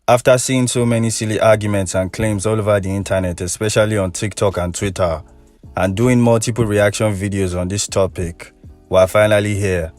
After seeing so many silly arguments and claims all over the internet, especially on TikTok and Twitter, and doing multiple reaction videos on this topic, we're finally here.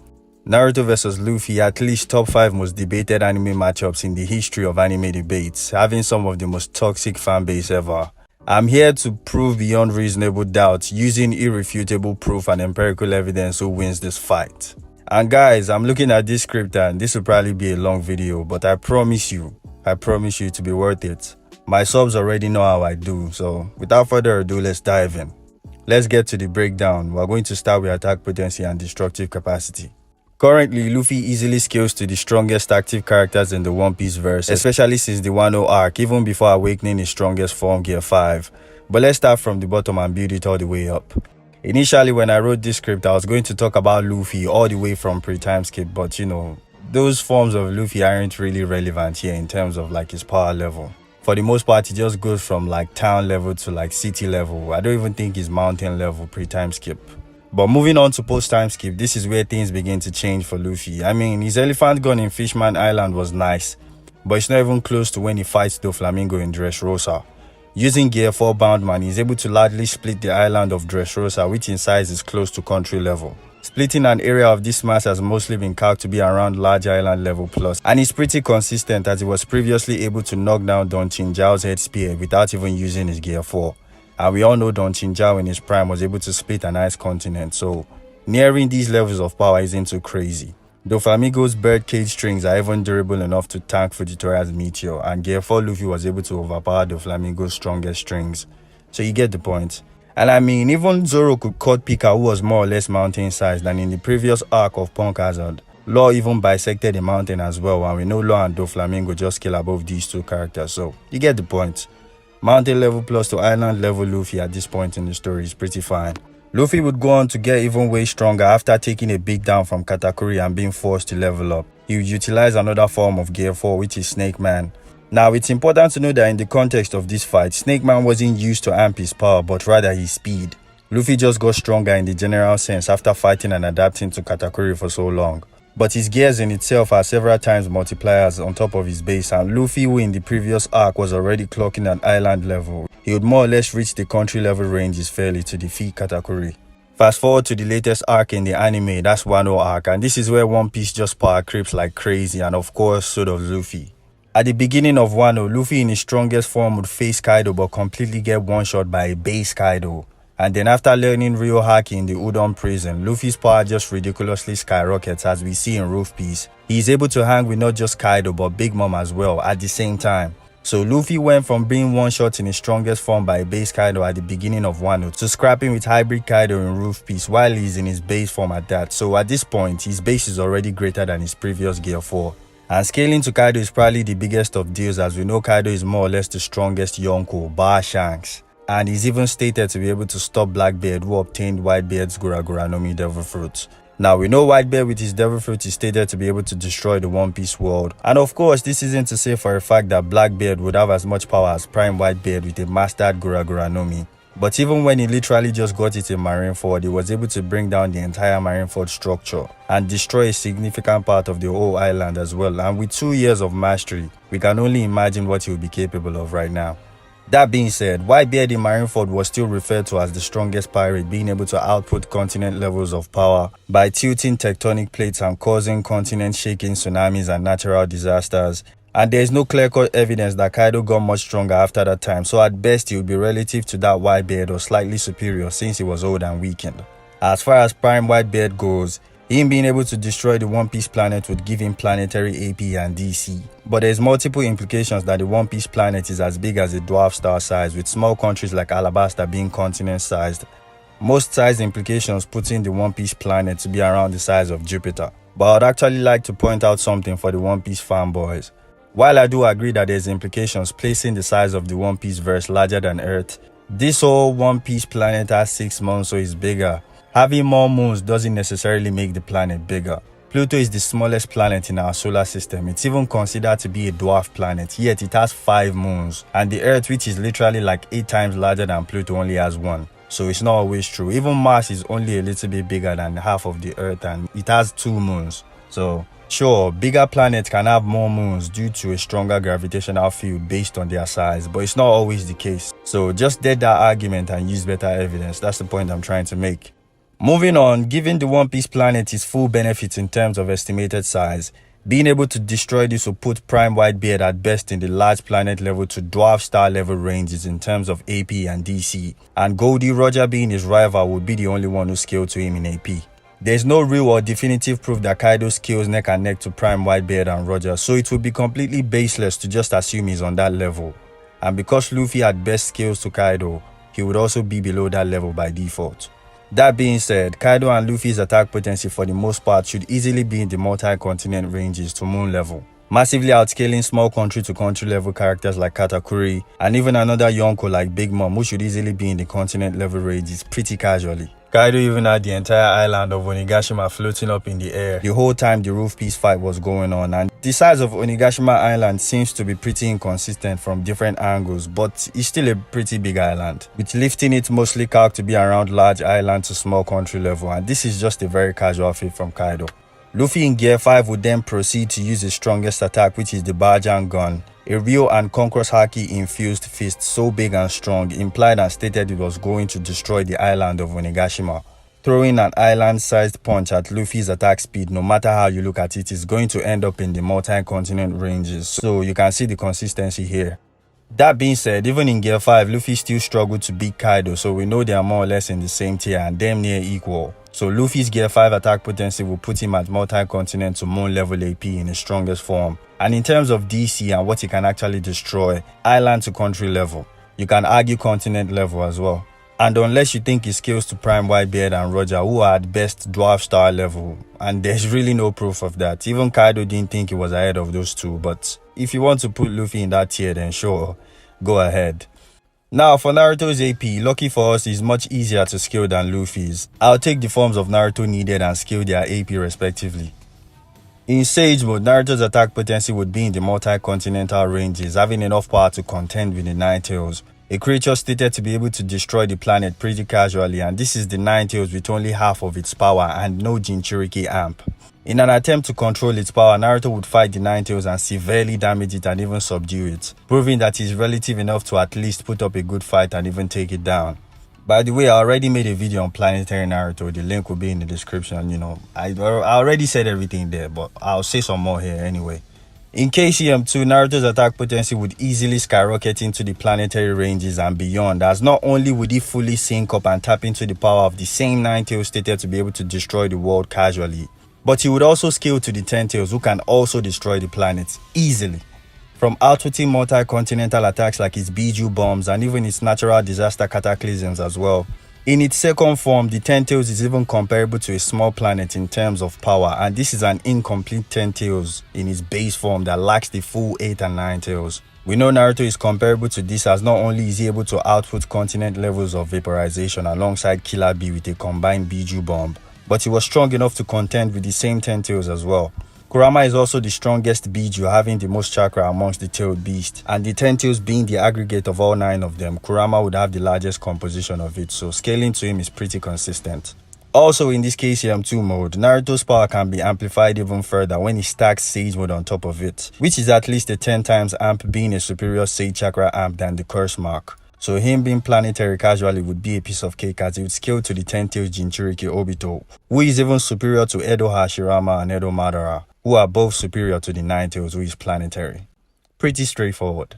Naruto vs Luffy, at least top 5 most debated anime matchups in the history of anime debates, having some of the most toxic fanbase ever. I'm here to prove beyond reasonable doubt, using irrefutable proof and empirical evidence, who wins this fight. And guys, I'm looking at this script and this will probably be a long video, but I promise you to be worth it. My subs already know how I do, so without further ado, let's dive in. Let's get to the breakdown. We're going to start with attack potency and destructive capacity. Currently, Luffy easily scales to the strongest active characters in the One Piece verse, especially since the Wano arc, even before awakening his strongest form, Gear 5. But let's start from the bottom and build it all the way up. Initially, when I wrote this script, I was going to talk about Luffy all the way from pre-time skip, but those forms of Luffy aren't really relevant here in terms of his power level. For the most part, he just goes from town level to city level. I don't even think he's mountain level pre-time skip. But moving on to post-time skip, this is where things begin to change for Luffy. I mean, his elephant gun in Fishman Island was nice, but it's not even close to when he fights Doflamingo in Dressrosa. Using Gear 4 Boundman, he's able to largely split the island of Dressrosa, which in size is close to country level. Splitting an area of this mass has mostly been calculated to be around large island level plus, and is pretty consistent as he was previously able to knock down Don Chinjao's head spear without even using his Gear 4. And we all know Don Chinjao in his prime was able to split an ice continent, so nearing these levels of power isn't too crazy. Doflamingo's birdcage strings are even durable enough to tank Fujitoria's meteor, and Gear 4 Luffy was able to overpower Doflamingo's strongest strings. So you get the point. And I mean, even Zoro could cut Pika, who was more or less mountain-sized, and in the previous arc of Punk Hazard, Law even bisected the mountain as well, and we know Law and Doflamingo just scale above these two characters, so you get the point. Mountain level plus to island level Luffy at this point in the story is pretty fine. Luffy would go on to get even way stronger after taking a beat down from Katakuri and being forced to level up. He would utilize another form of Gear 4, which is Snake Man. Now, it's important to know that in the context of this fight, Snake Man wasn't used to amp his power, but rather his speed. Luffy just got stronger in the general sense after fighting and adapting to Katakuri for so long. But his gears in itself are several times multipliers on top of his base, and Luffy, who in the previous arc was already clocking at island level, he would more or less reach the country level ranges fairly to defeat Katakuri. Fast forward to the latest arc in the anime, that's Wano arc, and this is where One Piece just power creeps like crazy, and of course so does Luffy. At the beginning of Wano, Luffy in his strongest form would face Kaido but completely get one-shot by a base Kaido. And then after learning Ryo Haki in the Udon prison, Luffy's power just ridiculously skyrockets as we see in Roof Piece. He is able to hang with not just Kaido but Big Mom as well at the same time. So Luffy went from being one-shot in his strongest form by a base Kaido at the beginning of Wano to scrapping with hybrid Kaido in Roof Piece while he's in his base form at that. So at this point, his base is already greater than his previous Gear 4. And scaling to Kaido is probably the biggest of deals, as we know Kaido is more or less the strongest Yonko, bar Shanks. And he's even stated to be able to stop Blackbeard, who obtained Whitebeard's Gura Gura no Mi Devil Fruit. Now we know Whitebeard with his Devil Fruit is stated to be able to destroy the One Piece world. And of course, this isn't to say for a fact that Blackbeard would have as much power as Prime Whitebeard with a mastered Gura Gura no Mi. But even when he literally just got it in Marineford, he was able to bring down the entire Marineford structure and destroy a significant part of the whole island as well. And with 2 years of mastery, we can only imagine what he will be capable of right now. That being said, Whitebeard in Marineford was still referred to as the strongest pirate, being able to output continent levels of power by tilting tectonic plates and causing continent-shaking tsunamis and natural disasters. And there is no clear-cut evidence that Kaido got much stronger after that time, so at best he would be relative to that Whitebeard or slightly superior since he was old and weakened. As far as Prime Whitebeard goes, him being able to destroy the One Piece planet would give him planetary AP and DC. But there's multiple implications that the One Piece planet is as big as a dwarf star size, with small countries like Alabasta being continent-sized. Most size implications putting the One Piece planet to be around the size of Jupiter. But I'd actually like to point out something for the One Piece fanboys. While I do agree that there's implications placing the size of the One Piece verse larger than Earth, this whole One Piece planet has 6 moons, so it's bigger. Having more moons doesn't necessarily make the planet bigger. Pluto is the smallest planet in our solar system. It's even considered to be a dwarf planet, yet it has 5 moons. And the Earth, which is literally 8 times larger than Pluto, only has 1. So it's not always true. Even Mars is only a little bit bigger than half of the Earth and it has 2 moons. So Sure, bigger planets can have more moons due to a stronger gravitational field based on their size, but it's not always the case. So just dead that argument and use better evidence. That's the point I'm trying to make. Moving on, giving the One Piece planet its full benefits in terms of estimated size, being able to destroy this will put Prime Whitebeard at best in the large planet level to dwarf star level ranges in terms of AP and DC, and Goldie Roger being his rival would be the only one who scaled to him in AP. There's no real or definitive proof that Kaido scales neck and neck to Prime Whitebeard and Roger, so it would be completely baseless to just assume he's on that level. And because Luffy had best scales to Kaido, he would also be below that level by default. That being said, Kaido and Luffy's attack potency for the most part should easily be in the multi-continent ranges to moon level, massively outscaling small country to country level characters like Katakuri, and even another Yonko like Big Mom who should easily be in the continent level ranges pretty casually. Kaido even had the entire island of Onigashima floating up in the air the whole time the roof piece fight was going on, and the size of Onigashima Island seems to be pretty inconsistent from different angles, but it's still a pretty big island, with lifting it mostly calculated to be around large island to small country level, and this is just a very casual feat from Kaido. Luffy in Gear 5 would then proceed to use his strongest attack, which is the Bajan Gun, a real and Conqueror's Haki infused fist so big and strong, implied and stated it was going to destroy the island of Onigashima. Throwing an island-sized punch at Luffy's attack speed, no matter how you look at it, is going to end up in the multi-continent ranges, so you can see the consistency here. That being said, even in Gear 5, Luffy still struggled to beat Kaido, so we know they are more or less in the same tier and damn near equal. So Luffy's Gear 5 attack potency will put him at multi-continent to moon level AP in his strongest form. And in terms of DC and what he can actually destroy, island to country level. You can argue continent level as well. And unless you think he scales to Prime Whitebeard and Roger, who are at best dwarf star level, and there's really no proof of that. Even Kaido didn't think he was ahead of those two, but if you want to put Luffy in that tier, then sure, go ahead. Now for Naruto's AP, lucky for us, is much easier to scale than Luffy's. I'll take the forms of Naruto needed and scale their AP respectively. In Sage mode, Naruto's attack potency would be in the multi-continental ranges, having enough power to contend with the Nine-Tails, a creature stated to be able to destroy the planet pretty casually, and this is the Nine-Tails with only half of its power and no Jinchuriki amp. In an attempt to control its power, Naruto would fight the Nine-Tails and severely damage it and even subdue it, proving that he's relative enough to at least put up a good fight and even take it down. By the way, I already made a video on Planetary Naruto, the link will be in the description, I already said everything there, but I'll say some more here anyway. In KCM2, Naruto's attack potency would easily skyrocket into the planetary ranges and beyond, as not only would he fully sync up and tap into the power of the same Nine-Tails stated to be able to destroy the world casually, but he would also scale to the Ten-Tails who can also destroy the planets easily. From outwitting multi-continental attacks like its Biju bombs and even its natural disaster cataclysms as well. In its second form, the Ten-Tails is even comparable to a small planet in terms of power, and this is an incomplete Ten-Tails in its base form that lacks the full 8 and 9 tails. We know Naruto is comparable to this, as not only is he able to output continent levels of vaporization alongside Killer Bee with a combined Biju bomb, but he was strong enough to contend with the same Ten-Tails as well. Kurama is also the strongest Biju, having the most chakra amongst the tailed beasts, and the Ten-Tails being the aggregate of all 9 of them, Kurama would have the largest composition of it, so scaling to him is pretty consistent. Also in this KCM2 mode, Naruto's power can be amplified even further when he stacks Sage mode on top of it, which is at least a 10 times amp, being a superior Sage chakra amp than the curse mark. So him being planetary casually would be a piece of cake, as it would scale to the Ten-Tails Jinchuriki Obito, who is even superior to Edo Hashirama and Edo Madara, who are both superior to the Nine-Tails, who is planetary. Pretty straightforward.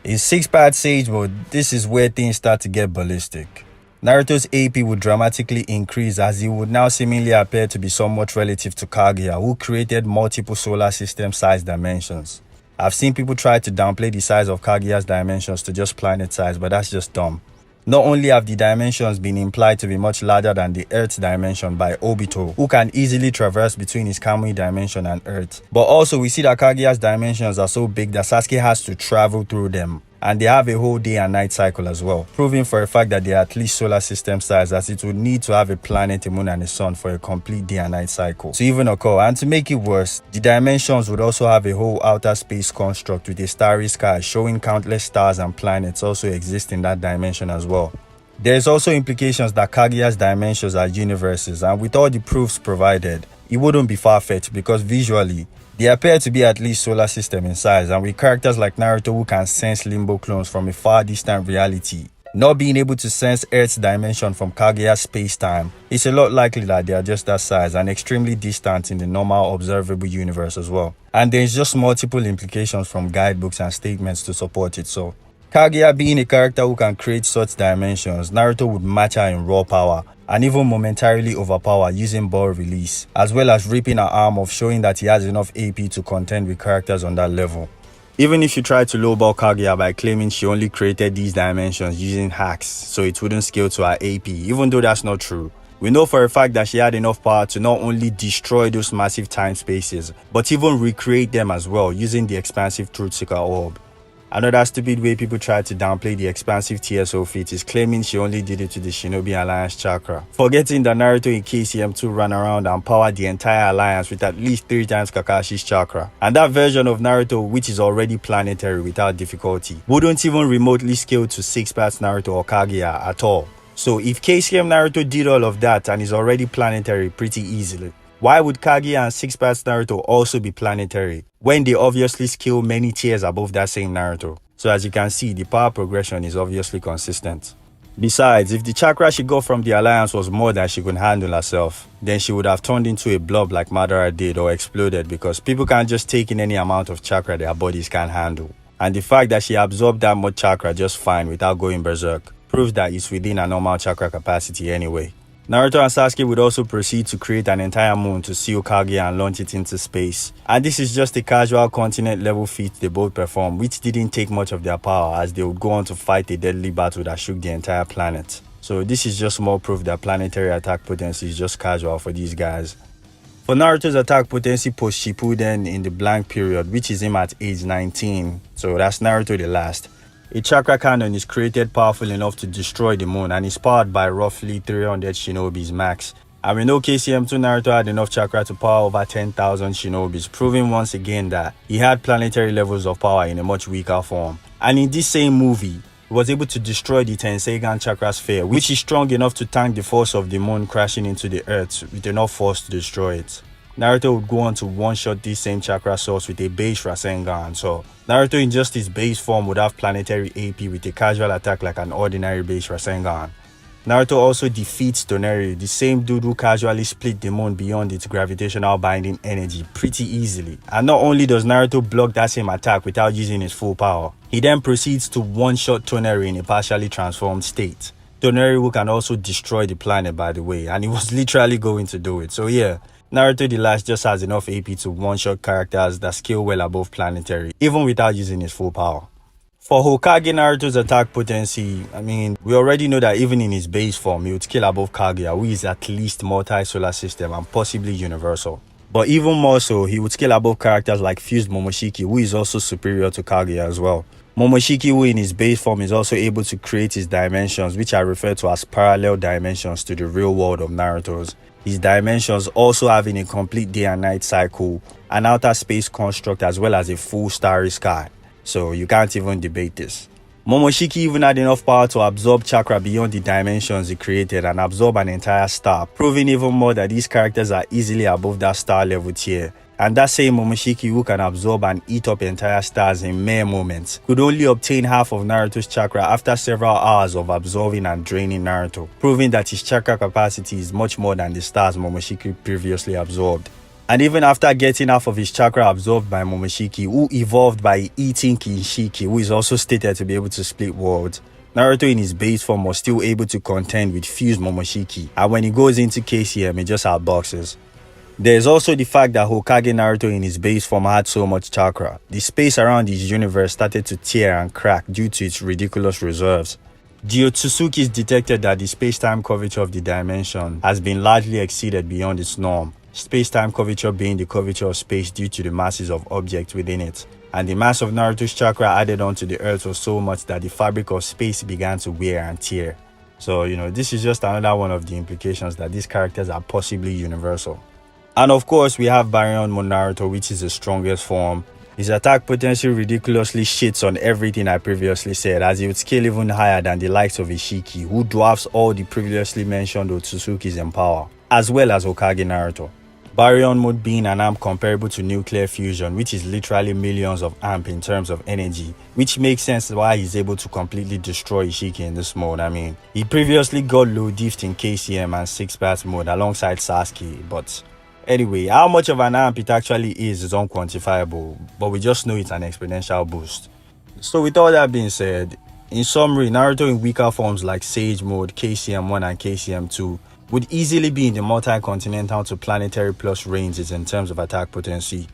In 6-part Sage mode, this is where things start to get ballistic. Naruto's AP would dramatically increase, as he would now seemingly appear to be somewhat relative to Kaguya, who created multiple solar system size dimensions. I've seen people try to downplay the size of Kaguya's dimensions to just planet size, but that's just dumb. Not only have the dimensions been implied to be much larger than the Earth's dimension by Obito, who can easily traverse between his Kamui dimension and Earth, but also we see that Kaguya's dimensions are so big that Sasuke has to travel through them, and they have a whole day and night cycle as well, proving for a fact that they are at least solar system size, as it would need to have a planet, a moon and a sun for a complete day and night cycle to even occur. And to make it worse, the dimensions would also have a whole outer space construct with a starry sky, showing countless stars and planets also exist in that dimension as well. There's also implications that Kaguya's dimensions are universes, and with all the proofs provided, it wouldn't be far-fetched because visually, they appear to be at least solar system in size, and with characters like Naruto who can sense limbo clones from a far distant reality, not being able to sense Earth's dimension from Kaguya's space-time, it's a lot likely that they are just that size and extremely distant in the normal observable universe as well. And there's just multiple implications from guidebooks and statements to support it. So Kaguya being a character who can create such dimensions, Naruto would match her in raw power and even momentarily overpower using ball release, as well as ripping her arm off, showing that he has enough AP to contend with characters on that level. Even if you try to lowball Kaguya by claiming she only created these dimensions using hacks so it wouldn't scale to her AP, even though that's not true, we know for a fact that she had enough power to not only destroy those massive time spaces, but even recreate them as well using the expansive Truth Seeker orb. Another stupid way people try to downplay the expansive TSO feat is claiming she only did it to the Shinobi Alliance chakra, forgetting that Naruto in KCM2 ran around and powered the entire alliance with at least 3 times Kakashi's chakra. And that version of Naruto, which is already planetary without difficulty, wouldn't even remotely scale to 6 parts Naruto or Kaguya at all. So if KCM Naruto did all of that and is already planetary pretty easily, why would Kaguya and 6 parts Naruto also be planetary when they obviously scale many tiers above that same Naruto? So as you can see, the power progression is obviously consistent. Besides, if the chakra she got from the alliance was more than she could handle herself, then she would have turned into a blob like Madara did or exploded, because people can't just take in any amount of chakra their bodies can't handle. And the fact that she absorbed that much chakra just fine without going berserk proves that it's within a normal chakra capacity anyway. Naruto and Sasuke would also proceed to create an entire moon to seal Kaguya and launch it into space. And this is just a casual continent level feat they both performed, which didn't take much of their power, as they would go on to fight a deadly battle that shook the entire planet. So this is just more proof that planetary attack potency is just casual for these guys. For Naruto's attack potency post Shippuden in the blank period, which is him at age 19, so that's Naruto the last, a chakra cannon is created powerful enough to destroy the moon and is powered by roughly 300 shinobis max. And we know KCM2 Naruto had enough chakra to power over 10,000 shinobis, proving once again that he had planetary levels of power in a much weaker form. And in this same movie, he was able to destroy the Tenseigan chakra sphere, which is strong enough to tank the force of the moon crashing into the earth with enough force to destroy it. Naruto would go on to one-shot this same chakra source with a base Rasengan, so Naruto in just his base form would have planetary AP with a casual attack like an ordinary base Rasengan. Naruto also defeats Toneri, the same dude who casually split the moon beyond its gravitational binding energy pretty easily. And not only does Naruto block that same attack without using his full power, he then proceeds to one-shot Toneri in a partially transformed state. Toneri who can also destroy the planet, by the way, and he was literally going to do it. So yeah, Naruto the Last just has enough AP to one-shot characters that scale well above planetary, even without using his full power. For Hokage Naruto's attack potency, we already know that even in his base form, he would scale above Kaguya, who is at least multi-solar system and possibly universal. But even more so, he would scale above characters like Fused Momoshiki, who is also superior to Kaguya as well. Momoshiki, who in his base form is also able to create his dimensions, which are referred to as parallel dimensions to the real world of Naruto's. His dimensions also having a complete day and night cycle, an outer space construct, as well as a full starry sky. So you can't even debate this. Momoshiki even had enough power to absorb chakra beyond the dimensions he created and absorb an entire star, proving even more that these characters are easily above that star level tier. And that same Momoshiki who can absorb and eat up entire stars in mere moments could only obtain half of Naruto's chakra after several hours of absorbing and draining Naruto, proving that his chakra capacity is much more than the stars Momoshiki previously absorbed. And even after getting half of his chakra absorbed by Momoshiki, who evolved by eating Kinshiki, who is also stated to be able to split worlds, Naruto in his base form was still able to contend with Fused Momoshiki, and when he goes into KCM, he just outboxes. There's also the fact that Hokage Naruto in his base form had so much chakra. The space around his universe started to tear and crack due to its ridiculous reserves. Otsutsuki's detected that the space-time curvature of the dimension has been largely exceeded beyond its norm. Space-time curvature being the curvature of space due to the masses of objects within it. And the mass of Naruto's chakra added onto the earth was so much that the fabric of space began to wear and tear. So, this is just another one of the implications that these characters are possibly universal. And of course, we have Baryon Moon Naruto, which is the strongest form. His attack potential ridiculously shits on everything I previously said, as he would scale even higher than the likes of Ishiki, who dwarfs all the previously mentioned Otsutsukis in power, as well as Hokage Naruto. Baryon mode being an amp comparable to nuclear fusion, which is literally millions of amp in terms of energy, which makes sense why he's able to completely destroy Ishiki in this mode. I mean, he previously got low diffed in KCM and 6-pass mode alongside Sasuke, but anyway, how much of an amp it actually is unquantifiable, but we just know it's an exponential boost. So with all that being said, in summary, Naruto in weaker forms like Sage mode, KCM1 and KCM2 would easily be in the multi-continental to planetary plus ranges in terms of attack potency.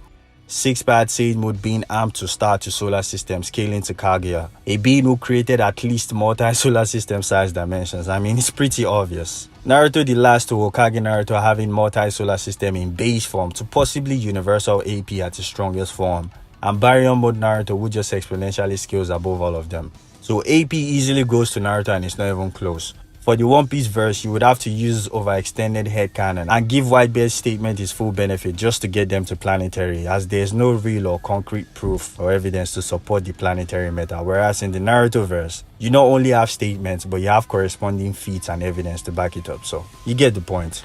6-pad Sage mode being amped to star to solar system, scaling to Kaguya, a being who created at least multi-solar system size dimensions. I mean, it's pretty obvious. Naruto the last to Hokage Naruto having multi-solar system in base form to possibly universal AP at its strongest form, and Baryon mode Naruto who just exponentially scales above all of them. So AP easily goes to Naruto and it's not even close. For the One Piece verse, you would have to use overextended headcanon and give Whitebeard's statement his full benefit just to get them to planetary, as there's no real or concrete proof or evidence to support the planetary meta, whereas in the Naruto verse, you not only have statements, but you have corresponding feats and evidence to back it up, so you get the point.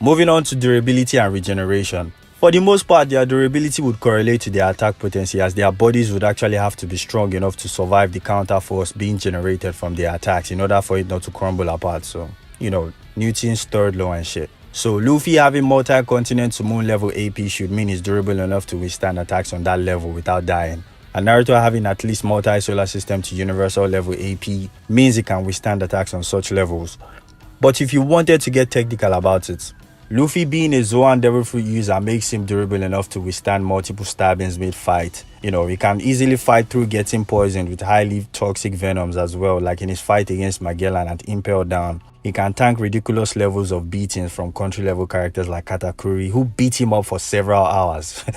Moving on to durability and regeneration. For the most part, their durability would correlate to their attack potency, as their bodies would actually have to be strong enough to survive the counter force being generated from their attacks in order for it not to crumble apart. So, you know, Newton's third law and shit. So Luffy having multi-continent to moon level AP should mean he's durable enough to withstand attacks on that level without dying. And Naruto having at least multi-solar system to universal level AP means he can withstand attacks on such levels. But if you wanted to get technical about it, Luffy being a Zoan Devil Fruit user makes him durable enough to withstand multiple stabbings mid-fight. You know, he can easily fight through getting poisoned with highly toxic venoms as well, like in his fight against Magellan at Impel Down. He can tank ridiculous levels of beatings from country-level characters like Katakuri, who beat him up for several hours. That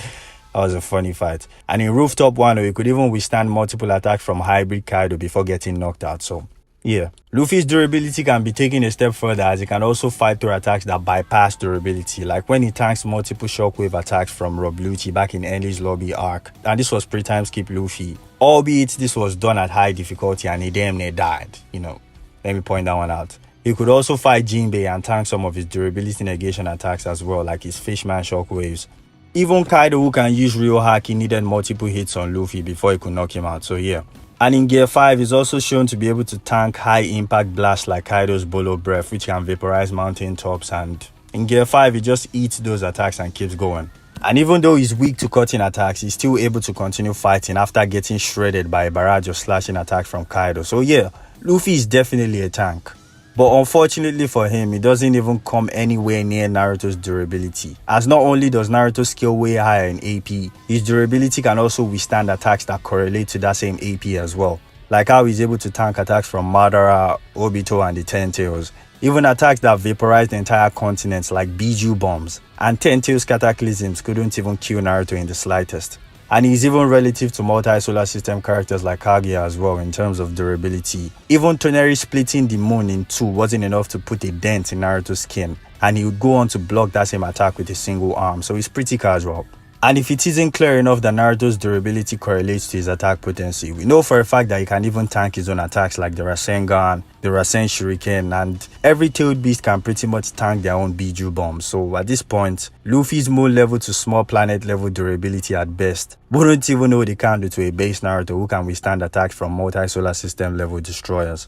was a funny fight. And in Rooftop Wano, he could even withstand multiple attacks from Hybrid Kaido before getting knocked out, so yeah. Luffy's durability can be taken a step further, as he can also fight through attacks that bypass durability, like when he tanks multiple shockwave attacks from Rob Lucci back in Endy's Lobby arc, and this was pre-time skip Luffy, albeit this was done at high difficulty and he damn near died. You know, let me point that one out. He could also fight Jinbei and tank some of his durability negation attacks as well, like his Fishman shockwaves. Even Kaido, who can use real haki, needed multiple hits on Luffy before he could knock him out, so yeah. And in Gear 5, he's also shown to be able to tank high impact blasts like Kaido's Bolo Breath, which can vaporize mountain tops, and in Gear 5, he just eats those attacks and keeps going. And even though he's weak to cutting attacks, he's still able to continue fighting after getting shredded by a barrage of slashing attacks from Kaido. So yeah, Luffy is definitely a tank. But unfortunately for him, it doesn't even come anywhere near Naruto's durability, as not only does Naruto scale way higher in AP, his durability can also withstand attacks that correlate to that same AP as well, like how he's able to tank attacks from Madara, Obito and the Ten Tails, even attacks that vaporized entire continents like Biju bombs, and Ten Tails cataclysms couldn't even kill Naruto in the slightest. And he's even relative to multi-solar system characters like Kaguya as well in terms of durability. Even Toneri splitting the moon in two wasn't enough to put a dent in Naruto's skin, and he would go on to block that same attack with a single arm, so he's pretty casual. And if it isn't clear enough that Naruto's durability correlates to his attack potency, we know for a fact that he can even tank his own attacks like the Rasengan, the Rasen Shuriken, and every tailed beast can pretty much tank their own Biju bomb. So at this point, Luffy's moon level to small planet level durability at best wouldn't even hold a candle to a base Naruto who can withstand attacks from multi-solar system level destroyers.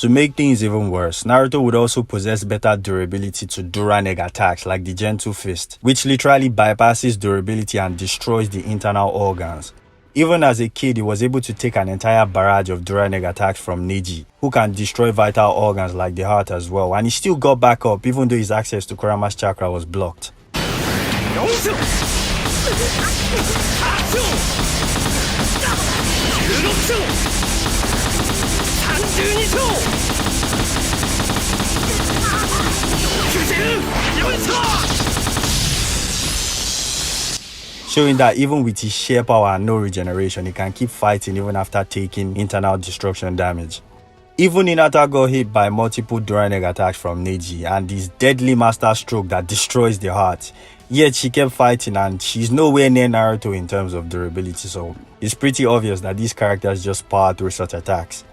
To make things even worse, Naruto would also possess better durability to Duraneg attacks like the Gentle Fist, which literally bypasses durability and destroys the internal organs. Even as a kid, he was able to take an entire barrage of Duraneg attacks from Neji, who can destroy vital organs like the heart as well, and he still got back up even though his access to Kurama's chakra was blocked. Showing that even with his sheer power and no regeneration, he can keep fighting even after taking internal destruction damage. Even Hinata got hit by multiple Duraneg attacks from Neji and his deadly master stroke that destroys the heart. Yet she kept fighting and she's nowhere near Naruto in terms of durability, so it's pretty obvious that these characters just power through such attacks.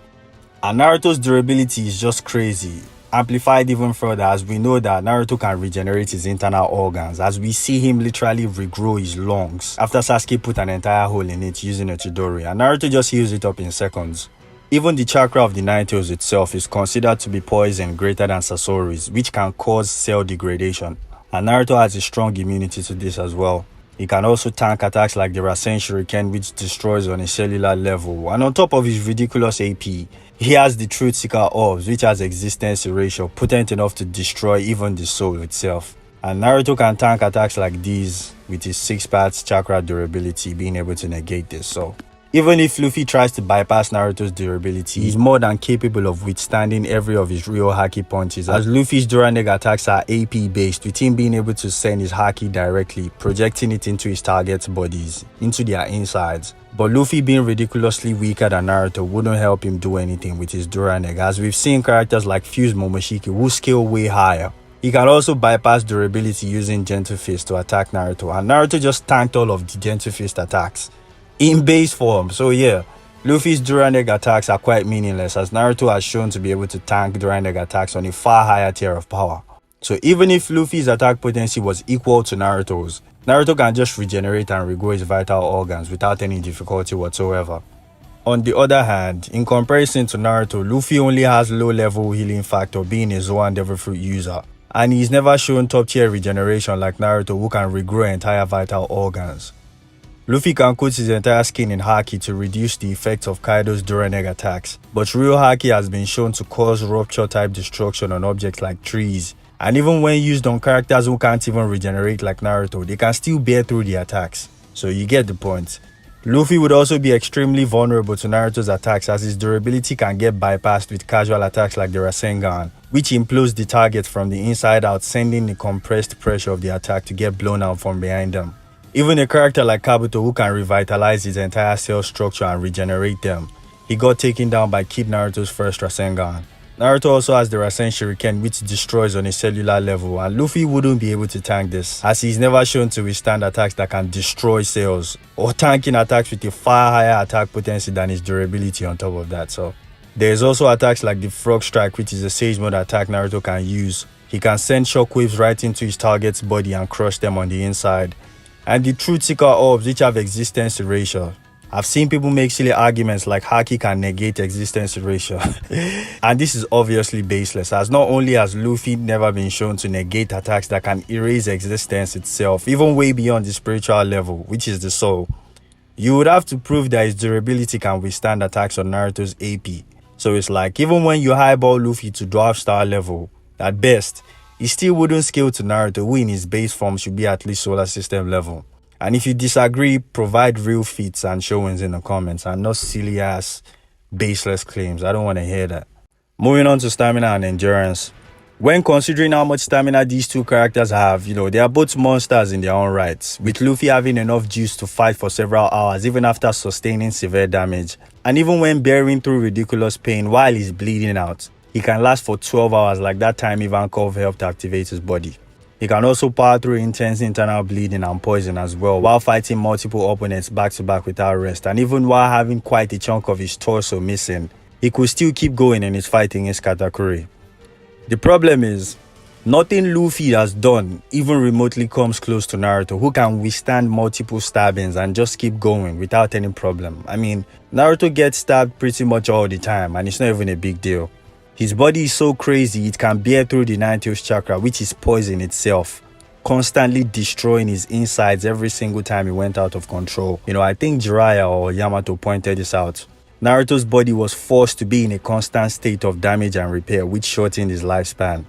And Naruto's durability is just crazy. Amplified even further as we know that Naruto can regenerate his internal organs, as we see him literally regrow his lungs after Sasuke put an entire hole in it using a Chidori, and Naruto just heals it up in seconds. Even the chakra of the Nine Tails itself is considered to be poison greater than Sasori's, which can cause cell degradation, and Naruto has a strong immunity to this as well. He can also tank attacks like the Rasen Shuriken, which destroys on a cellular level, and on top of his ridiculous AP, he has the Truth Seeker Orbs, which has existence erasure, potent enough to destroy even the soul itself. And Naruto can tank attacks like these with his 6 parts chakra durability being able to negate this. So even if Luffy tries to bypass Naruto's durability, he's more than capable of withstanding every of his real haki punches, as Luffy's Durandeg attacks are AP based, with him being able to send his haki directly, projecting it into his target's bodies, into their insides. But Luffy being ridiculously weaker than Naruto wouldn't help him do anything with his Durandeg, as we've seen characters like Fuse Momoshiki who scale way higher. He can also bypass durability using Gentle Fist to attack Naruto, and Naruto just tanked all of the Gentle Fist attacks in base form. So yeah, Luffy's Durandeg attacks are quite meaningless, as Naruto has shown to be able to tank Durandeg attacks on a far higher tier of power. So even if Luffy's attack potency was equal to Naruto's, Naruto can just regenerate and regrow his vital organs without any difficulty whatsoever. On the other hand, in comparison to Naruto, Luffy only has low level healing factor being a Zoan Devil Fruit user, and he's never shown top tier regeneration like Naruto, who can regrow entire vital organs. Luffy can coat his entire skin in haki to reduce the effects of Kaido's Durandeg attacks, but real haki has been shown to cause rupture type destruction on objects like trees, and even when used on characters who can't even regenerate like Naruto, they can still bear through the attacks. So you get the point. Luffy would also be extremely vulnerable to Naruto's attacks, as his durability can get bypassed with casual attacks like the Rasengan, which implodes the target from the inside out, sending the compressed pressure of the attack to get blown out from behind them. Even a character like Kabuto, who can revitalize his entire cell structure and regenerate them, he got taken down by Kid Naruto's first Rasengan. Naruto also has the Rasen Shuriken, which destroys on a cellular level, and Luffy wouldn't be able to tank this, as he's never shown to withstand attacks that can destroy cells, or tanking attacks with a far higher attack potency than his durability on top of that. So there's also attacks like the Frog Strike, which is a Sage Mode attack Naruto can use. He can send shockwaves right into his target's body and crush them on the inside. And the Truth Seeker Orbs, which have existence erasure. I've seen people make silly arguments like haki can negate existence erasure. And this is obviously baseless, as not only has Luffy never been shown to negate attacks that can erase existence itself, even way beyond the spiritual level, which is the soul, you would have to prove that his durability can withstand attacks on Naruto's AP. So it's like, even when you highball Luffy to dwarf star level, at best, he still wouldn't scale to Naruto, who in his base form should be at least solar system level. And if you disagree, provide real feats and showings in the comments, and not silly ass baseless claims. I don't want to hear that. Moving on to stamina and endurance. When considering how much stamina these two characters have, they are both monsters in their own rights, with Luffy having enough juice to fight for several hours even after sustaining severe damage, and even when bearing through ridiculous pain while he's bleeding out, he can last for 12 hours like that time Ivankov helped activate his body. He can also power through intense internal bleeding and poison as well, while fighting multiple opponents back to back without rest, and even while having quite a chunk of his torso missing, he could still keep going in his fight against Katakuri. The problem is, nothing Luffy has done even remotely comes close to Naruto, who can withstand multiple stabbings and just keep going without any problem. I mean, Naruto gets stabbed pretty much all the time, and it's not even a big deal. His body is so crazy it can bear through the Nine Tails chakra, which is poison itself, constantly destroying his insides every single time he went out of control. I think Jiraiya or Yamato pointed this out. Naruto's body was forced to be in a constant state of damage and repair, which shortened his lifespan.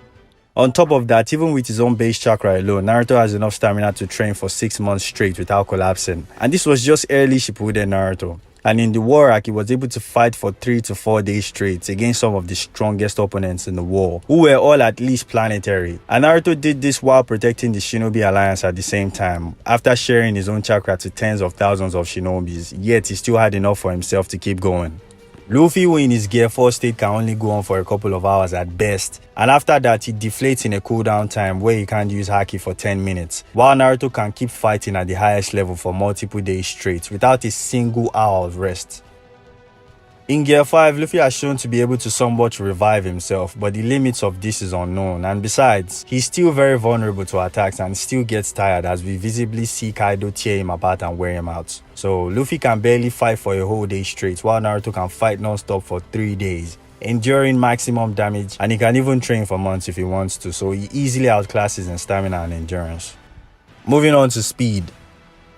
On top of that, even with his own base chakra alone, Naruto has enough stamina to train for 6 months straight without collapsing. And this was just early Shippuden Naruto. And in the war arc, he was able to fight for 3 to 4 days straight against some of the strongest opponents in the war, who were all at least planetary. And Naruto did this while protecting the Shinobi Alliance at the same time, after sharing his own chakra to tens of thousands of Shinobis, yet he still had enough for himself to keep going. Luffy, who in his Gear 4 state can only go on for a couple of hours at best, and after that he deflates in a cooldown time where he can't use haki for 10 minutes, while Naruto can keep fighting at the highest level for multiple days straight without a single hour of rest. In Gear 5, Luffy has shown to be able to somewhat revive himself, but the limits of this is unknown, and besides, he's still very vulnerable to attacks and still gets tired as we visibly see Kaido tear him apart and wear him out. So Luffy can barely fight for a whole day straight, while Naruto can fight non-stop for 3 days, enduring maximum damage, and he can even train for months if he wants to, so he easily outclasses in stamina and endurance. Moving on to speed.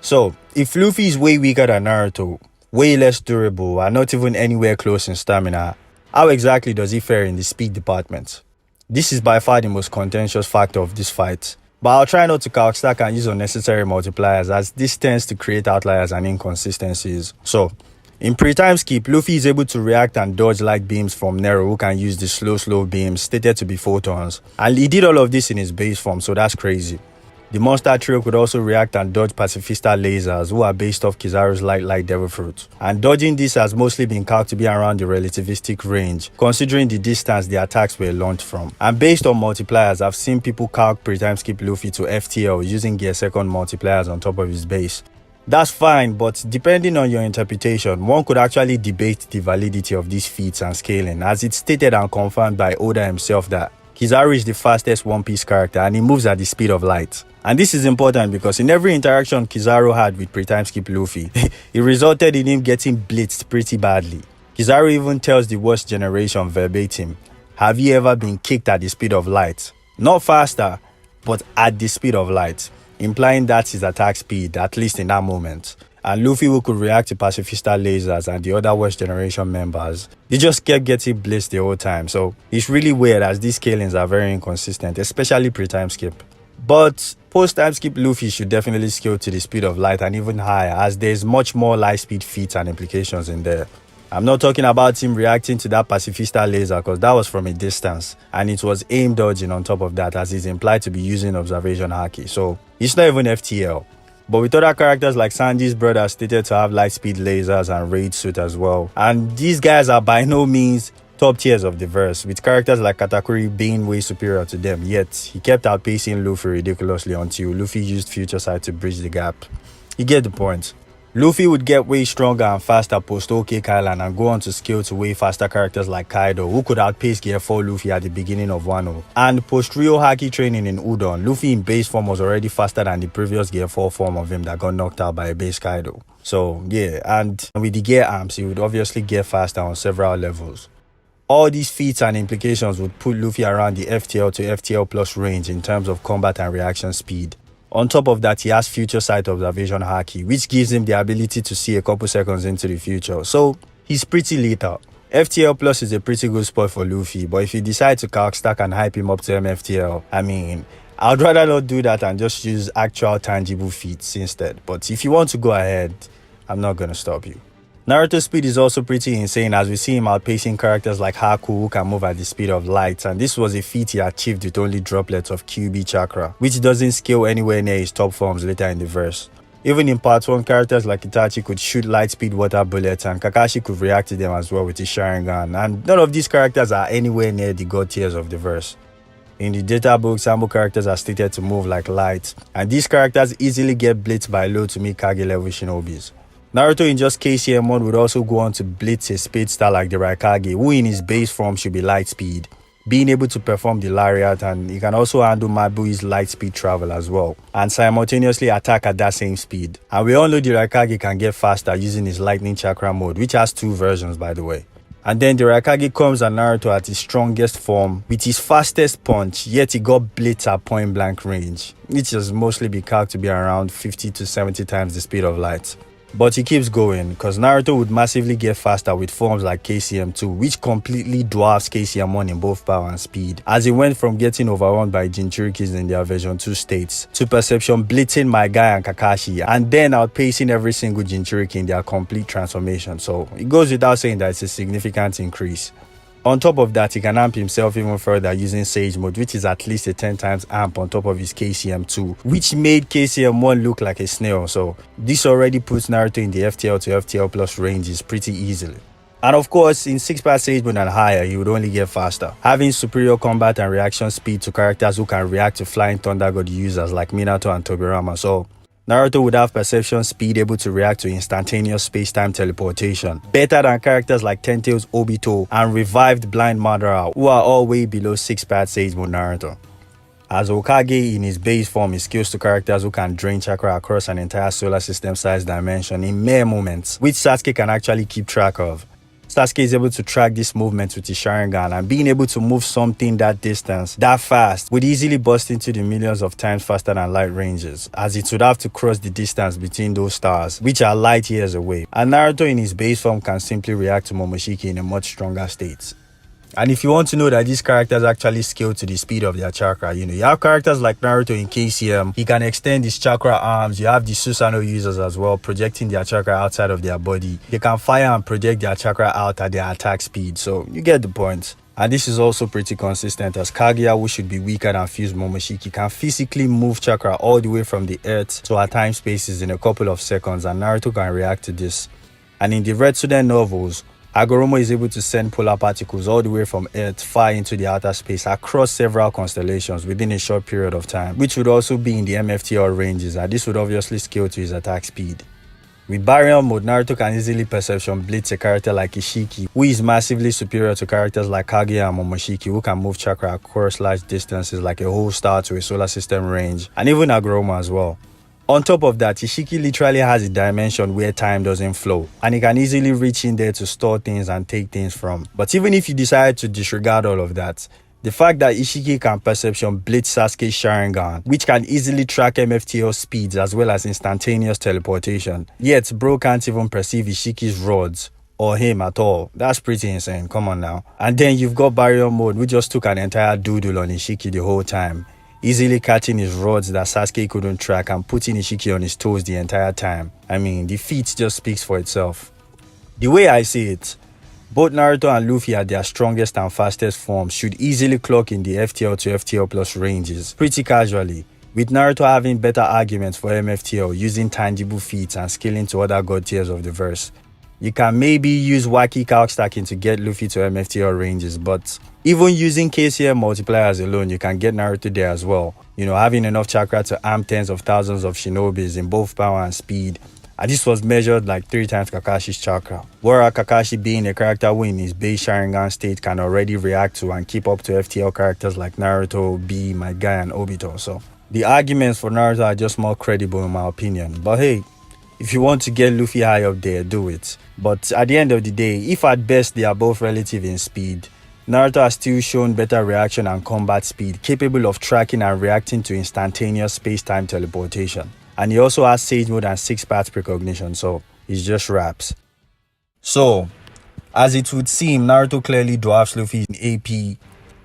So, if Luffy is way weaker than Naruto, way less durable, and not even anywhere close in stamina, how exactly does he fare in the speed department? This is by far the most contentious factor of this fight, but I'll try not to calc stack and use unnecessary multipliers as this tends to create outliers and inconsistencies. So, in pre-time skip, Luffy is able to react and dodge light beams from Nero, who can use the slow beams stated to be photons, and he did all of this in his base form, so that's crazy. The monster trio could also react and dodge pacifista lasers, who are based off Kizaru's light devil fruit. And dodging this has mostly been calculated to be around the relativistic range, considering the distance the attacks were launched from. And based on multipliers, I've seen people calc pre-time skip Luffy to FTL using Gear 2nd multipliers on top of his base. That's fine, but depending on your interpretation, one could actually debate the validity of these feats and scaling, as it's stated and confirmed by Oda himself that Kizaru is the fastest One Piece character and he moves at the speed of light. And this is important because in every interaction Kizaru had with pre-time skip Luffy, it resulted in him getting blitzed pretty badly. Kizaru even tells the worst generation verbatim, "Have you ever been kicked at the speed of light? Not faster, but at the speed of light," implying that's his attack speed, at least in that moment. And Luffy, who could react to pacifista lasers and the other worst generation members, they just kept getting blitzed the whole time. So it's really weird as these scalings are very inconsistent, especially pre-time skip. But post-time skip Luffy should definitely scale to the speed of light and even higher, as there's much more light speed feats and implications in there. I'm not talking about him reacting to that pacifista laser because that was from a distance and it was aim dodging on top of that, as he's implied to be using observation haki, so it's not even FTL. But with other characters like Sanji's brother stated to have light speed lasers and raid suit as well, and these guys are by no means top tiers of the verse, with characters like Katakuri being way superior to them, yet he kept outpacing Luffy ridiculously until Luffy used Future Sight to bridge the gap. You get the point. Luffy would get way stronger and faster post OK Kylan and go on to scale to way faster characters like Kaido, who could outpace Gear 4 Luffy at the beginning of Wano. And post Rio Haki training in Udon, Luffy in base form was already faster than the previous Gear 4 form of him that got knocked out by a base Kaido. So yeah, and with the Gear Amps, he would obviously get faster on several levels. All these feats and implications would put Luffy around the FTL to FTL plus range in terms of combat and reaction speed. On top of that, he has Future Sight observation haki, which gives him the ability to see a couple seconds into the future, so he's pretty lethal. FTL plus is a pretty good spot for Luffy, but if you decide to calc stack and hype him up to MFTL, I mean, I'd rather not do that and just use actual tangible feats instead. But if you want to go ahead, I'm not gonna stop you. Naruto's speed is also pretty insane, as we see him outpacing characters like Haku, who can move at the speed of light, and this was a feat he achieved with only droplets of QB chakra, which doesn't scale anywhere near his top forms later in the verse. Even in part 1, characters like Itachi could shoot light speed water bullets and Kakashi could react to them as well with his Sharingan, and none of these characters are anywhere near the god tiers of the verse. In the data book, Sambo characters are stated to move like light, and these characters easily get blitzed by low to mid Kage level shinobis. Naruto in just KCM1 would also go on to blitz a speed star like the Raikage, who in his base form should be light speed, being able to perform the lariat, and he can also handle Mabui's light speed travel as well, and simultaneously attack at that same speed. And we all know the Raikage can get faster using his lightning chakra mode, which has 2 versions by the way. And then the Raikage comes at Naruto at his strongest form with his fastest punch, yet he got blitzed at point blank range, which has mostly been calculated to be around 50 to 70 times the speed of light. But he keeps going, because Naruto would massively get faster with forms like KCM2, which completely dwarfs KCM1 in both power and speed, as he went from getting overrun by Jinchurikis in their version 2 states, to Perception blitzing my guy and Kakashi, and then outpacing every single Jinchuriki in their complete transformation, so it goes without saying that it's a significant increase. On top of that, he can amp himself even further using Sage mode, which is at least a 10 times amp on top of his KCM2, which made KCM1 look like a snail, so this already puts Naruto in the FTL to FTL plus ranges pretty easily. And of course, in 6-pass Sage mode and higher, he would only get faster, having superior combat and reaction speed to characters who can react to Flying Thunder God users like Minato and Tobirama, so Naruto would have perception speed able to react to instantaneous space-time teleportation, better than characters like Ten-Tails Obito and revived Blind Madara, who are all way below 6-part Sage Mode Naruto. As Hokage in his base form is skills to characters who can drain chakra across an entire solar system-sized dimension in mere moments, which Sasuke can actually keep track of. Sasuke is able to track these movements with his Sharingan, and being able to move something that distance, that fast, would easily burst into the millions of times faster than light ranges, as it would have to cross the distance between those stars, which are light years away. And Naruto in his base form can simply react to Momoshiki in a much stronger state. And if you want to know that these characters actually scale to the speed of their chakra, you have characters like Naruto in KCM, he can extend his chakra arms. You have the Susanoo users as well, projecting their chakra outside of their body. They can fire and project their chakra out at their attack speed, so you get the point. And this is also pretty consistent, as Kaguya, who should be weaker than Fused Momoshiki, can physically move chakra all the way from the earth to our time spaces in a couple of seconds, and Naruto can react to this. And in the Red Student novels, Hagoromo is able to send polar particles all the way from Earth far into the outer space across several constellations within a short period of time, which would also be in the MFTR ranges, and this would obviously scale to his attack speed. With Baryon mode, Naruto can easily perception blitz a character like Ishiki, who is massively superior to characters like Kaguya and Momoshiki, who can move chakra across large distances like a whole star to a solar system range, and even Hagoromo as well. On top of that, Ishiki literally has a dimension where time doesn't flow, and he can easily reach in there to store things and take things from. But even if you decide to disregard all of that, the fact that Ishiki can perception blitz Sasuke's Sharingan, which can easily track MFTL speeds as well as instantaneous teleportation, yet bro can't even perceive Ishiki's rods or him at all. That's pretty insane, come on now. And then you've got Baryon mode, which just took an entire doodle on Ishiki the whole time, easily catching his rods that Sasuke couldn't track and putting Ishiki on his toes the entire time. I mean, the feat just speaks for itself. The way I see it, both Naruto and Luffy at their strongest and fastest forms should easily clock in the FTL to FTL plus ranges pretty casually, with Naruto having better arguments for MFTL using tangible feats and scaling to other god tiers of the verse. You can maybe use wacky calc stacking to get Luffy to MFTL ranges, but even using KCM multipliers alone, you can get Naruto there as well. Having enough chakra to arm tens of thousands of shinobis in both power and speed. And this was measured like 3 times Kakashi's chakra. Whereas Kakashi, being a character who in his base Sharingan state can already react to and keep up to FTL characters like Naruto, B, my guy, and Obito. So the arguments for Naruto are just more credible in my opinion. But hey, if you want to get Luffy high up there, do it. But at the end of the day, if at best they are both relative in speed, Naruto has still shown better reaction and combat speed, capable of tracking and reacting to instantaneous space-time teleportation. And he also has Sage Mode and 6-part precognition, so it's just raps. So, as it would seem, Naruto clearly dwarfs Luffy in AP.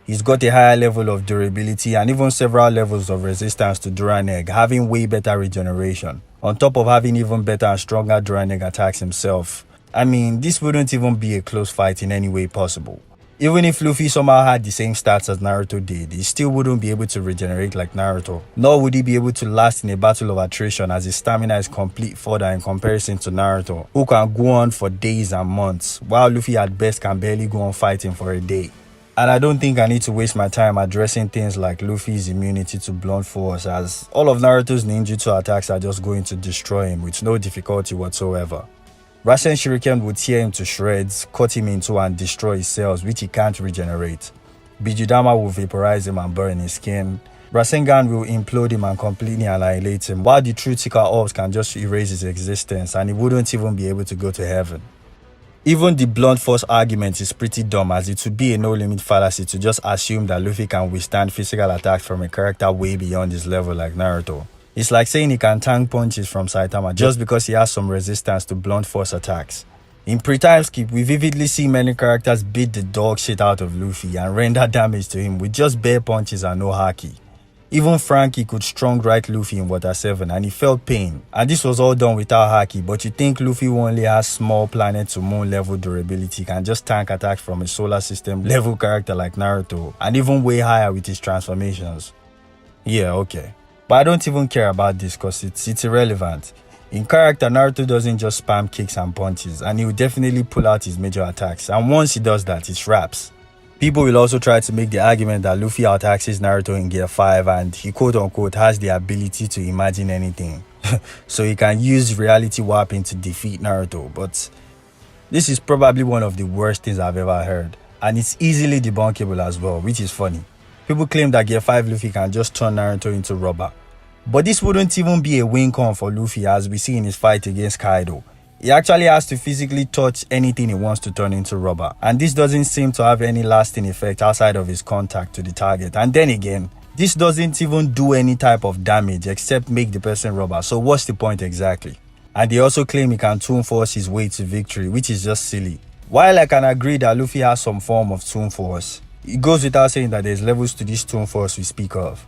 He's got a higher level of durability and even several levels of resistance to Duran Egg, having way better regeneration, on top of having even better and stronger Duran Egg attacks himself. I mean, this wouldn't even be a close fight in any way possible. Even if Luffy somehow had the same stats as Naruto did, he still wouldn't be able to regenerate like Naruto. Nor would he be able to last in a battle of attrition, as his stamina is complete fodder in comparison to Naruto, who can go on for days and months, while Luffy at best can barely go on fighting for a day. And I don't think I need to waste my time addressing things like Luffy's immunity to blunt force, as all of Naruto's ninjutsu attacks are just going to destroy him with no difficulty whatsoever. Rasen Shuriken would tear him to shreds, cut him into and destroy his cells, which he can't regenerate. Bijudama will vaporize him and burn his skin. Rasengan will implode him and completely annihilate him, while the true Tika orbs can just erase his existence and he wouldn't even be able to go to heaven. Even the blunt force argument is pretty dumb, as it would be a no-limit fallacy to just assume that Luffy can withstand physical attacks from a character way beyond his level like Naruto. It's like saying he can tank punches from Saitama just because he has some resistance to blunt force attacks. In pre-time skip, we vividly see many characters beat the dog shit out of Luffy and render damage to him with just bare punches and no haki. Even Frankie could strong right Luffy in Water 7 and he felt pain. And this was all done without haki, but you think Luffy, who only has small planet to moon level durability, can just tank attacks from a solar system level character like Naruto, and even way higher with his transformations? Yeah, okay. But I don't even care about this because it's irrelevant. In character, Naruto doesn't just spam kicks and punches, and he will definitely pull out his major attacks, and once he does that, it's raps. People will also try to make the argument that Luffy out-axes Naruto in Gear 5 and he quote-unquote has the ability to imagine anything. so he can use reality warping to defeat Naruto. But this is probably one of the worst things I've ever heard, and it's easily debunkable as well, which is funny. People claim that Gear 5 Luffy can just turn Naruto into rubber. But this wouldn't even be a win-con for Luffy, as we see in his fight against Kaido. He actually has to physically touch anything he wants to turn into rubber, and this doesn't seem to have any lasting effect outside of his contact to the target. And then again, this doesn't even do any type of damage except make the person rubber, so what's the point exactly? And they also claim he can Toon Force his way to victory, which is just silly. While I can agree that Luffy has some form of Toon Force, it goes without saying that there's levels to this Toon Force we speak of.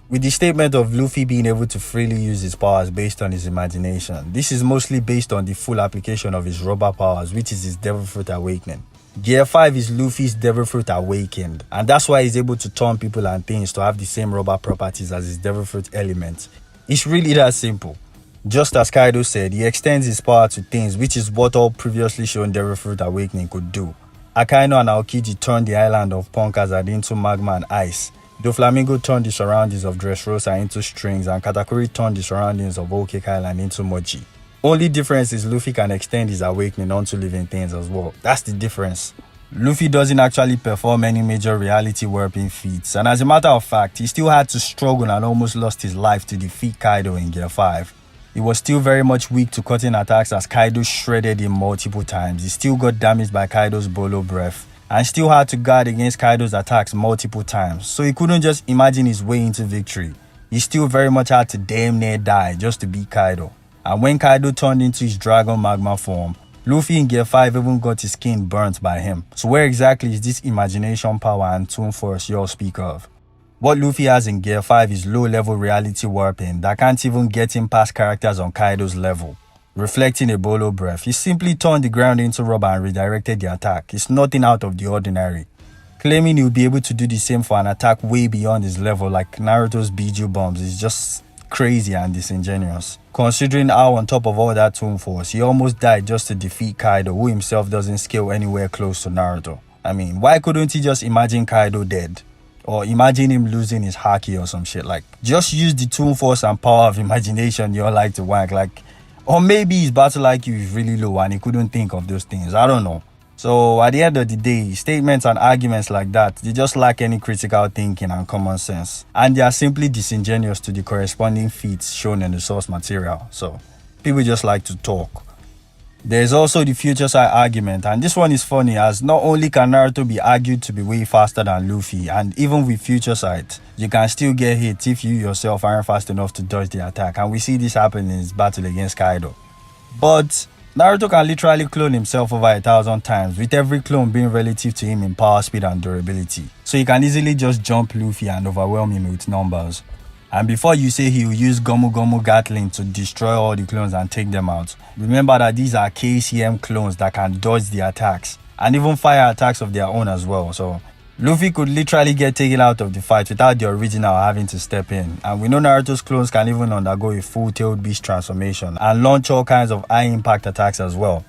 With the statement of Luffy being able to freely use his powers based on his imagination, this is mostly based on the full application of his rubber powers, which is his Devil Fruit Awakening. Gear 5 is Luffy's Devil Fruit Awakened, and that's why he's able to turn people and things to have the same rubber properties as his Devil Fruit element. It's really that simple. Just as Kaido said, he extends his power to things, which is what all previously shown Devil Fruit Awakening could do. Akainu and Aokiji turned the island of Punk Hazard into magma and ice. Doflamingo turned the surroundings of Dressrosa into strings, and Katakuri turned the surroundings of Whole Cake Island into mochi. Only difference is Luffy can extend his awakening onto living things as well. That's the difference. Luffy doesn't actually perform any major reality warping feats, and as a matter of fact, he still had to struggle and almost lost his life to defeat Kaido in Gear 5. He was still very much weak to cutting attacks as Kaido shredded him multiple times. He still got damaged by Kaido's Bolo Breath, and still had to guard against Kaido's attacks multiple times, so he couldn't just imagine his way into victory. He still very much had to damn near die just to beat Kaido. And when Kaido turned into his Dragon Magma form, Luffy in Gear 5 even got his skin burnt by him. So where exactly is this imagination power and Toon Force you all speak of? What Luffy has in Gear 5 is low-level reality warping that can't even get him past characters on Kaido's level. Reflecting a Bolo Breath, he simply turned the ground into rubber and redirected the attack. It's nothing out of the ordinary. Claiming he'll be able to do the same for an attack way beyond his level like Naruto's Biju bombs is just crazy and disingenuous. Considering how on top of all that Toon Force, he almost died just to defeat Kaido, who himself doesn't scale anywhere close to Naruto. I mean, why couldn't he just imagine Kaido dead? Or imagine him losing his Haki or some shit? Like, just use the Toon Force and power of imagination you all like to wank. Like, or maybe his battle IQ is really low and he couldn't think of those things. I don't know. So at the end of the day, statements and arguments like that, they just lack any critical thinking and common sense. And they are simply disingenuous to the corresponding feats shown in the source material. So people just like to talk. There's also the future sight argument, and this one is funny as not only can Naruto be argued to be way faster than Luffy, and even with future sight, you can still get hit if you yourself aren't fast enough to dodge the attack, and we see this happen in his battle against Kaido. But Naruto can literally clone himself over 1,000 times, with every clone being relative to him in power, speed and durability. So he can easily just jump Luffy and overwhelm him with numbers. And before you say he'll use Gomu Gomu Gatling to destroy all the clones and take them out, remember that these are KCM clones that can dodge the attacks and even fire attacks of their own as well. So Luffy could literally get taken out of the fight without the original having to step in. And we know Naruto's clones can even undergo a full-tailed beast transformation and launch all kinds of high-impact attacks as well.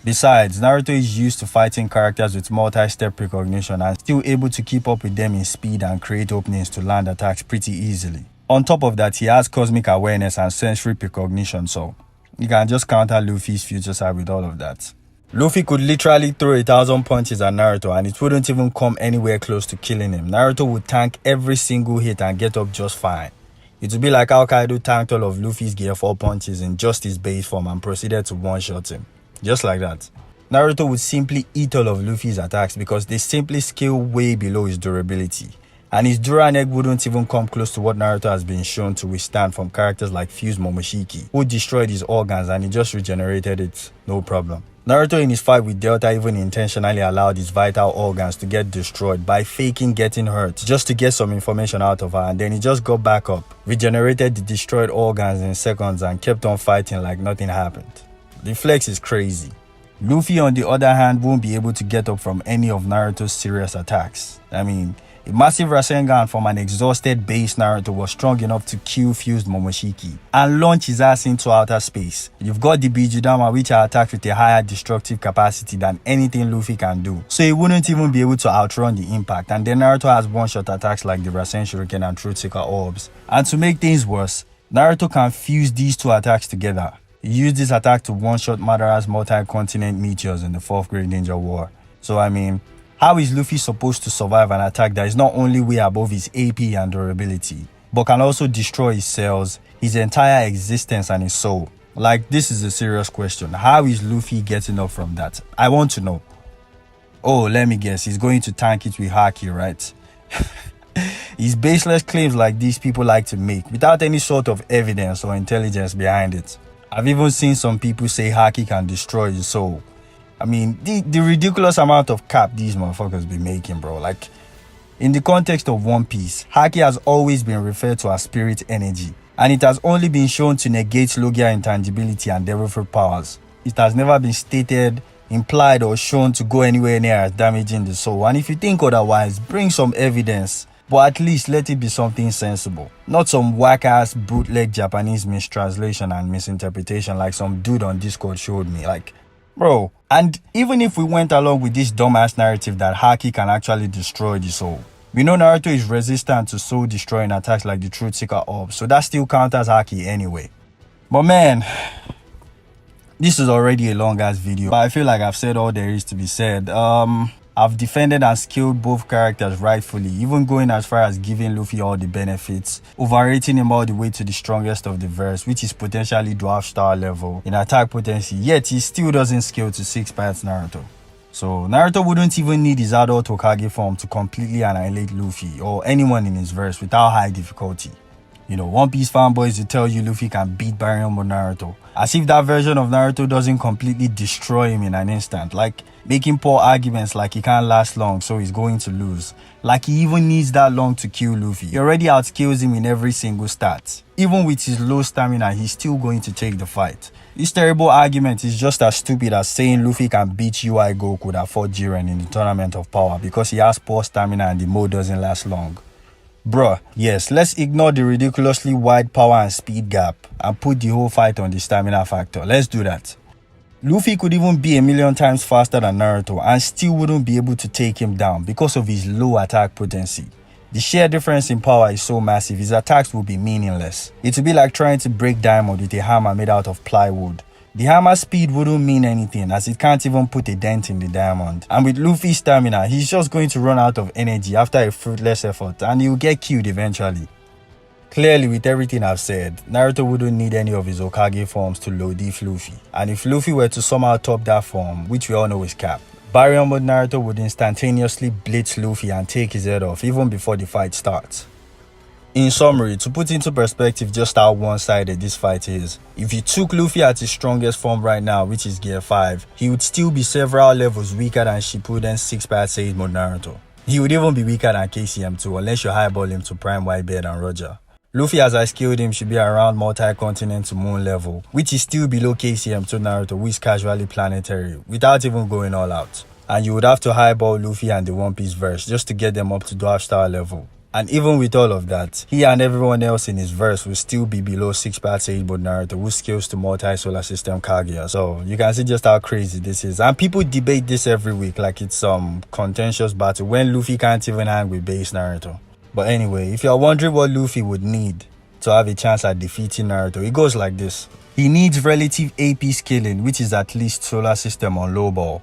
Besides, Naruto is used to fighting characters with multi-step recognition and still able to keep up with them in speed and create openings to land attacks pretty easily. On top of that, he has cosmic awareness and sensory precognition, so you can just counter Luffy's future sight with all of that. Luffy could literally throw 1,000 punches at Naruto and it wouldn't even come anywhere close to killing him. Naruto would tank every single hit and get up just fine. It would be like how Kaido tanked all of Luffy's Gear 4 punches in just his base form and proceeded to one-shot him. Just like that. Naruto would simply eat all of Luffy's attacks because they simply scale way below his durability. And his Duran Egg wouldn't even come close to what Naruto has been shown to withstand from characters like Fused Momoshiki, who destroyed his organs and he just regenerated it, no problem. Naruto in his fight with Delta even intentionally allowed his vital organs to get destroyed by faking getting hurt just to get some information out of her, and then he just got back up, regenerated the destroyed organs in seconds and kept on fighting like nothing happened. The flex is crazy. Luffy on the other hand won't be able to get up from any of Naruto's serious attacks. I mean, a massive Rasengan from an exhausted base Naruto was strong enough to kill Fused Momoshiki and launch his ass into outer space. You've got the Bijudama, which are attacked with a higher destructive capacity than anything Luffy can do, so he wouldn't even be able to outrun the impact. And then Naruto has one-shot attacks like the Rasen Shuriken and Truth Seeker Orbs. And to make things worse, Naruto can fuse these two attacks together. He used this attack to one-shot Madara's multi-continent meteors in the 4th Great Ninja War. So I mean, how is Luffy supposed to survive an attack that is not only way above his AP and durability, but can also destroy his cells, his entire existence and his soul? Like, this is a serious question. How is Luffy getting up from that? I want to know. Oh, let me guess, he's going to tank it with Haki, right? It's baseless claims like these people like to make without any sort of evidence or intelligence behind it. I've even seen some people say Haki can destroy his soul. I mean, the ridiculous amount of cap these motherfuckers be making, bro. Like, in the context of One Piece, Haki has always been referred to as spirit energy, and it has only been shown to negate Logia intangibility and devil fruit powers. It has never been stated, implied, or shown to go anywhere near as damaging the soul. And if you think otherwise, bring some evidence, but at least let it be something sensible, not some whack-ass bootleg Japanese mistranslation and misinterpretation like some dude on Discord showed me. Like, bro. And even if we went along with this dumbass narrative that Haki can actually destroy the soul, we know Naruto is resistant to soul destroying attacks like the Truth Seeker Orb, so that still counters Haki anyway. But man, this is already a long ass video, but I feel like I've said all there is to be said. I've defended and skilled both characters rightfully, even going as far as giving Luffy all the benefits, overrating him all the way to the strongest of the verse, which is potentially dwarf star level in attack potency, yet he still doesn't scale to 6 parts Naruto. So Naruto wouldn't even need his adult Hokage form to completely annihilate Luffy or anyone in his verse without high difficulty. You know, One Piece fanboys will tell you Luffy can beat Baryon with Naruto, as if that version of Naruto doesn't completely destroy him in an instant, like making poor arguments like he can't last long so he's going to lose, like he even needs that long to kill Luffy. He already outscales him in every single stat. Even with his low stamina, he's still going to take the fight. This terrible argument is just as stupid as saying Luffy can beat UI Goku that fought Jiren in the Tournament of Power because he has poor stamina and the mode doesn't last long. Bruh, yes, let's ignore the ridiculously wide power and speed gap and put the whole fight on the stamina factor. Let's do that. Luffy could even be a million times faster than Naruto and still wouldn't be able to take him down because of his low attack potency. The sheer difference in power is so massive, his attacks will be meaningless. It would be like trying to break diamond with a hammer made out of plywood. The hammer speed wouldn't mean anything as it can't even put a dent in the diamond. And with Luffy's stamina, he's just going to run out of energy after a fruitless effort and he'll get killed eventually. Clearly, with everything I've said, Naruto wouldn't need any of his Hokage forms to low diff Luffy. And if Luffy were to somehow top that form, which we all know is cap, Baryon mode Naruto would instantaneously blitz Luffy and take his head off even before the fight starts. In summary, to put into perspective just how one-sided this fight is, if you took Luffy at his strongest form right now, which is Gear 5, he would still be several levels weaker than Shippuden's 6-part Sage Mode Naruto. He would even be weaker than KCM2 unless you highball him to Prime Whitebeard and Roger. Luffy, as I skilled him, should be around multi-continent to moon level, which is still below KCM2 Naruto, who is casually planetary, without even going all out. And you would have to highball Luffy and the One Piece verse just to get them up to dwarf star level. And even with all of that, he and everyone else in his verse will still be below 6-part Sage Mode Naruto, who scales to multi-solar system Kaguya. So you can see just how crazy this is. And people debate this every week like it's some contentious battle when Luffy can't even hang with base Naruto. But anyway, if you're wondering what Luffy would need to have a chance at defeating Naruto, it goes like this. He needs relative AP scaling, which is at least solar system on low ball.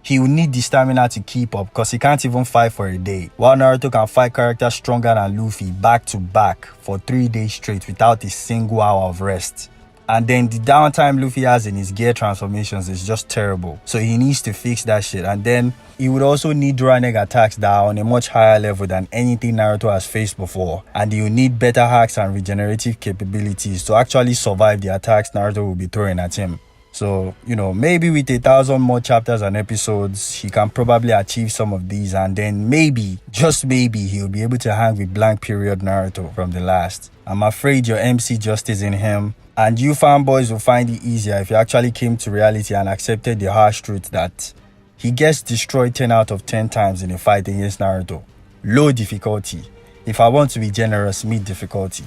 He will need the stamina to keep up because he can't even fight for a day, while Naruto can fight characters stronger than Luffy back to back for 3 days straight without a single hour of rest. And then the downtime Luffy has in his gear transformations is just terrible, so he needs to fix that shit. And then he would also need Durang attacks that are on a much higher level than anything Naruto has faced before, and he will need better hacks and regenerative capabilities to actually survive the attacks Naruto will be throwing at him. So, you know, maybe with 1,000 more chapters and episodes, he can probably achieve some of these, and then maybe, just maybe, he'll be able to hang with blank period Naruto from the last. I'm afraid your MC just isn't him, and you fanboys will find it easier if you actually came to reality and accepted the harsh truth that he gets destroyed 10 out of 10 times in a fight against Naruto. Low difficulty. If I want to be generous, mid difficulty.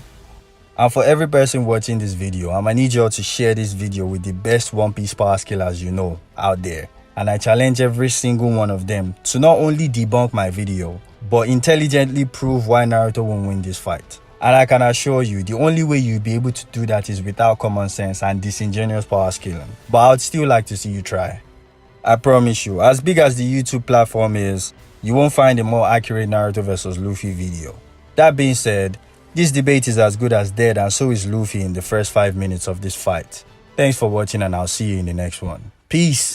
And for every person watching this video, I'ma need you all to share this video with the best One Piece power scalers you know out there. And I challenge every single one of them to not only debunk my video, but intelligently prove why Naruto won't win this fight. And I can assure you, the only way you'll be able to do that is without common sense and disingenuous power scaling. But I'd still like to see you try. I promise you, as big as the YouTube platform is, you won't find a more accurate Naruto vs Luffy video. That being said, this debate is as good as dead, and so is Luffy in the first 5 minutes of this fight. Thanks for watching, and I'll see you in the next one. Peace!